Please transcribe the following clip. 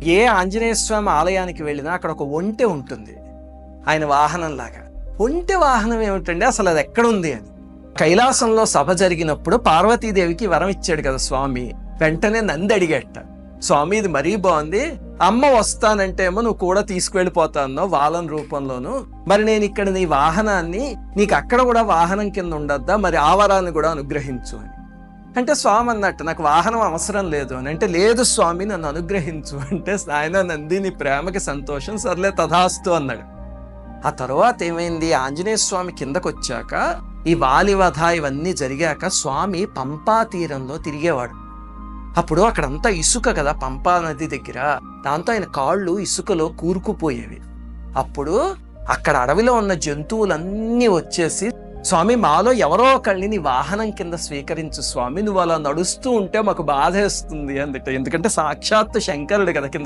ఏ ఆంజనేయ స్వామి ఆలయానికి వెళ్ళినా అక్కడ ఒక ఒంటె ఉంటుంది, ఆయన వాహనంలాగా. ఒంటె వాహనం ఏమిటండి, అసలు అది ఎక్కడుంది అని. కైలాసంలో సభ జరిగినప్పుడు పార్వతీదేవికి వరం ఇచ్చాడు కదా స్వామి. వెంటనే నంది అడిగేట, స్వామి ఇది మరీ బాగుంది, అమ్మ వస్తానంటే ఏమో నువ్వు కూడా తీసుకువెళ్ళిపోతానో వాలన్ రూపంలోను, మరి నేను ఇక్కడ నీ వాహనాన్ని నీకు అక్కడ కూడా వాహనం కింద ఉండద్దా, మరి ఆ వరాన్ని కూడా అనుగ్రహించు అని. అంటే స్వామి అన్నట్టు నాకు వాహనం అవసరం లేదు అని. అంటే లేదు స్వామి నన్ను అనుగ్రహించు అంటే ఆయన నంది నీ ప్రేమకి సంతోషం, సర్లే తథాస్తు అన్నాడు. ఆ తర్వాత ఏమైంది, ఆంజనేయ స్వామి కిందకు వచ్చాక ఈ వాలివధ ఇవన్నీ జరిగాక స్వామి పంపా తీరంలో తిరిగేవాడు. అప్పుడు అక్కడంతా ఇసుక కదా పంపా నది దగ్గర, దాంతో ఆయన కాళ్ళు ఇసుకలో కూరుకుపోయేవి. అప్పుడు అక్కడ అడవిలో ఉన్న జంతువులన్నీ వచ్చేసి, స్వామి మాలో ఎవరో ఒకళ్ళని నీ వాహనం కింద స్వీకరించు స్వామి, నువ్వు అలా నడుస్తూ ఉంటే మాకు బాధేస్తుంది అందుట. ఎందుకంటే సాక్షాత్తు శంకరుడు కదా కింద